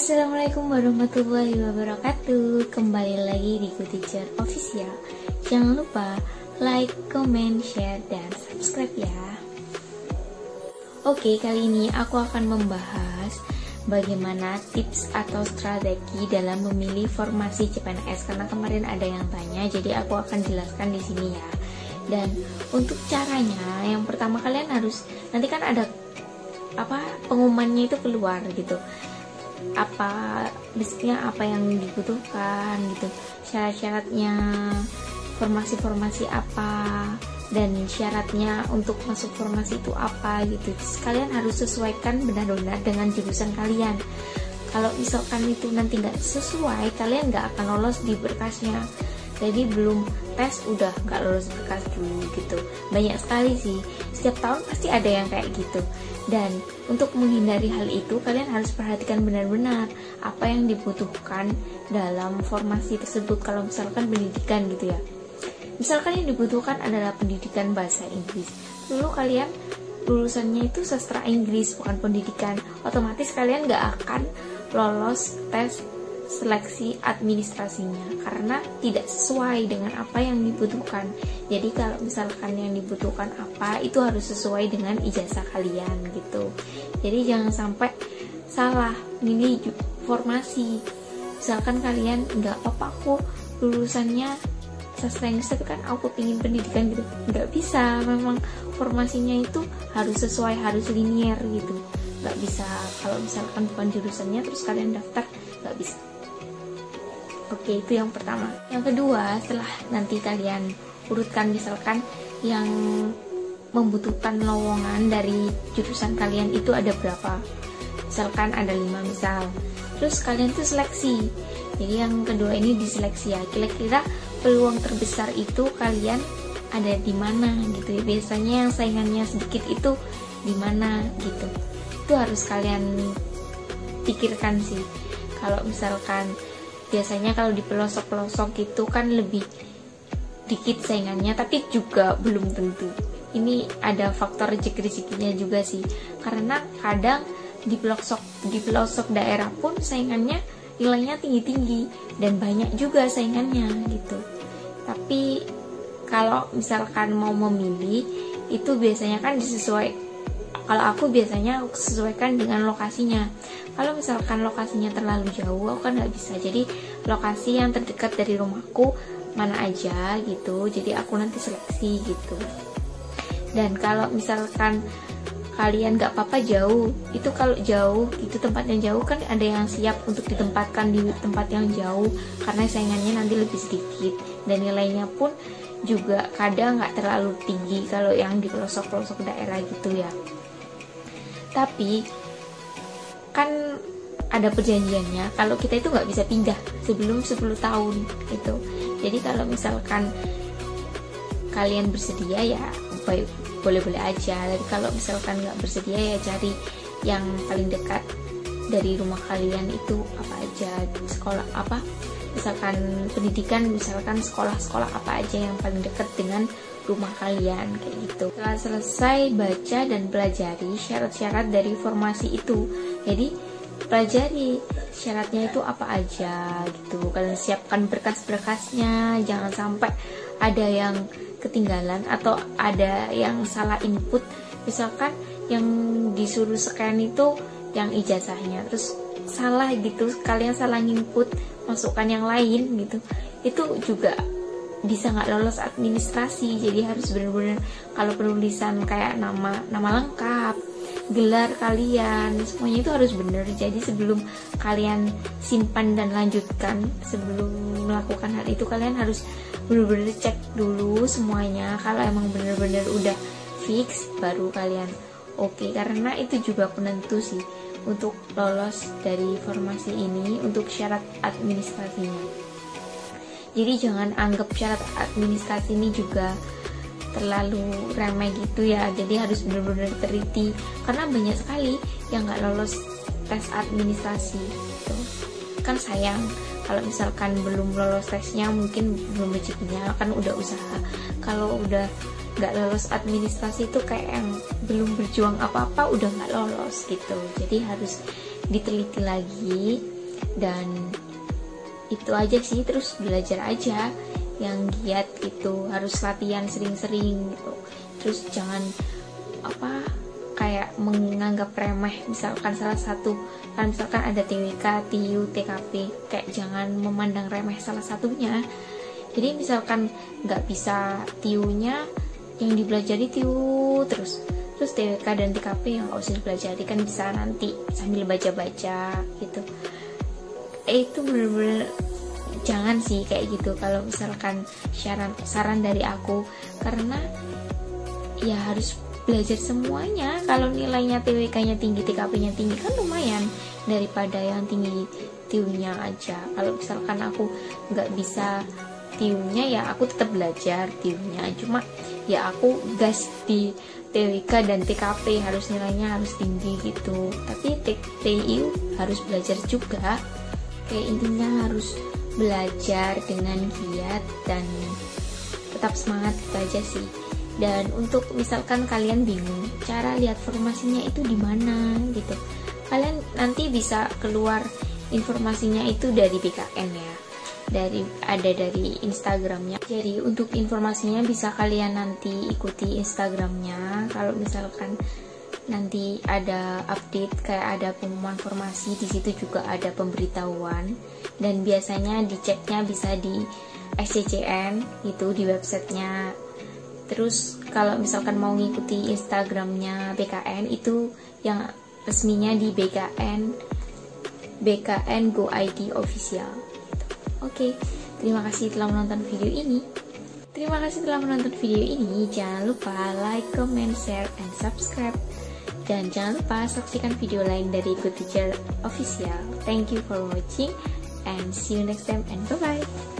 Assalamualaikum warahmatullahi wabarakatuh. Kembali lagi di Good Teacher Official. Jangan lupa like, comment, share, dan subscribe ya. Oke, kali ini aku akan membahas bagaimana tips atau strategi dalam memilih formasi CPNS, karena kemarin ada yang tanya, jadi aku akan jelaskan di sini ya. Dan untuk caranya, yang pertama kalian harus, nanti kan ada pengumumannya itu keluar gitu, basicnya apa yang dibutuhkan gitu, syarat-syaratnya, formasi-formasi apa, dan syaratnya untuk masuk formasi itu apa gitu. Kalian harus sesuaikan benar-benar dengan jurusan kalian. Kalau misalkan itu nanti nggak sesuai, kalian nggak akan lolos di berkasnya. Jadi belum tes udah nggak lolos berkas dulu gitu. Banyak sekali sih, setiap tahun pasti ada yang kayak gitu. Dan untuk menghindari hal itu, kalian harus perhatikan benar-benar apa yang dibutuhkan dalam formasi tersebut. Kalau misalkan pendidikan gitu ya, misalkan yang dibutuhkan adalah pendidikan bahasa Inggris, dulu kalian lulusannya itu sastra Inggris bukan pendidikan, otomatis kalian nggak akan lolos tes seleksi administrasinya karena tidak sesuai dengan apa yang dibutuhkan. Jadi kalau misalkan yang dibutuhkan apa, itu harus sesuai dengan ijazah kalian gitu. Jadi jangan sampai salah milih formasi. Misalkan kalian nggak apa-apa, aku lulusannya sastra Inggris tapi kan aku pingin pendidikan gitu, nggak bisa. Memang formasinya itu harus sesuai, harus linear gitu, nggak bisa kalau misalkan bukan jurusannya terus kalian daftar, nggak bisa. Oke, itu yang pertama. Yang kedua, setelah nanti kalian urutkan misalkan yang membutuhkan lowongan dari jurusan kalian itu ada berapa, misalkan ada 5 misal, terus kalian tuh seleksi. Jadi yang kedua ini diseleksi ya, kira-kira peluang terbesar itu kalian ada di mana gitu ya. Biasanya yang saingannya sedikit itu di mana gitu, itu harus kalian pikirkan sih. Kalau misalkan biasanya kalau di pelosok-pelosok gitu kan lebih dikit saingannya, tapi juga belum tentu. Ini ada faktor rezeki-rezekinya juga sih, karena kadang di pelosok daerah pun saingannya nilainya tinggi-tinggi dan banyak juga saingannya gitu. Tapi kalau misalkan mau memilih itu biasanya kan kalau aku biasanya sesuaikan dengan lokasinya. Kalau misalkan lokasinya terlalu jauh, aku kan nggak bisa. Jadi lokasi yang terdekat dari rumahku mana aja gitu. Jadi aku nanti seleksi gitu. Dan kalau misalkan kalian nggak apa-apa jauh, itu kalau jauh itu tempat yang jauh kan ada yang siap untuk ditempatkan di tempat yang jauh karena saingannya nanti lebih sedikit dan nilainya pun juga kadang nggak terlalu tinggi kalau yang di pelosok-pelosok daerah gitu ya. Tapi kan ada perjanjiannya kalau kita itu nggak bisa pindah sebelum 10 tahun gitu. Jadi kalau misalkan kalian bersedia ya boleh-boleh aja. Jadi kalau misalkan nggak bersedia ya cari yang paling dekat dari rumah kalian itu apa aja, sekolah apa, misalkan pendidikan, misalkan sekolah-sekolah apa aja yang paling dekat dengan rumah kalian kayak gitu. Setelah selesai baca dan pelajari syarat-syarat dari formasi itu, jadi pelajari syaratnya itu apa aja gitu. Kalian siapkan berkas-berkasnya, jangan sampai ada yang ketinggalan atau ada yang salah input. Misalkan yang disuruh scan itu yang ijazahnya terus salah gitu, kalian salah input, masukkan yang lain gitu, itu juga bisa nggak lolos administrasi. Jadi harus benar-benar kalau penulisan kayak nama lengkap, gelar kalian, semuanya itu harus benar. Jadi sebelum kalian simpan dan lanjutkan, sebelum melakukan hal itu kalian harus benar-benar cek dulu semuanya. Kalau emang benar-benar udah fix baru kalian oke, karena itu juga penentu sih untuk lolos dari formasi ini untuk syarat administrasinya. Jadi jangan anggap syarat administrasi ini juga terlalu remeh gitu ya. Jadi harus benar-benar teliti karena banyak sekali yang nggak lolos tes administrasi gitu. Kan sayang kalau misalkan belum lolos tesnya, mungkin belum rezekinya, kan udah usaha. Kalau udah nggak lolos administrasi itu kayak yang belum berjuang apa-apa udah nggak lolos gitu. Jadi harus diteliti lagi. Dan itu aja sih, terus belajar aja. Yang giat itu harus latihan sering-sering gitu. Terus jangan kayak menganggap remeh misalkan salah satu, kan misalkan ada TWK, TIU, TKP, kayak jangan memandang remeh salah satunya. Jadi misalkan nggak bisa TIU-nya, yang dipelajari TIU terus TWK dan TKP yang nggak usah dipelajari, kan bisa nanti sambil baca-baca gitu. Itu bener-bener jangan sih kayak gitu kalau misalkan saran dari aku, karena ya harus belajar semuanya. Kalau nilainya TWK-nya tinggi, TKP-nya tinggi kan lumayan daripada yang tinggi TIU-nya aja. Kalau misalkan aku nggak bisa TIU-nya, ya aku tetap belajar TIU-nya, cuma ya aku gas di TWK dan TKP, harus nilainya harus tinggi gitu. Tapi TIU harus belajar juga. Kayak intinya harus belajar dengan giat dan tetap semangat, itu aja sih. Dan untuk misalkan kalian bingung cara lihat formasinya itu di mana gitu, kalian nanti bisa keluar informasinya itu dari BKN ya, dari Instagramnya. Jadi untuk informasinya bisa kalian nanti ikuti Instagramnya. Kalau misalkan nanti ada update, kayak ada pengumuman formasi, di situ juga ada pemberitahuan. Dan biasanya diceknya bisa di SCCN itu di websitenya. Terus kalau misalkan mau ngikuti Instagramnya BKN, itu yang resminya di BKN Go ID Official. Oke, terima kasih telah menonton video ini. Jangan lupa like, comment, share, and subscribe. Dan jangan lupa saksikan video lain dari Good Teacher Official. Thank you for watching and see you next time and bye-bye.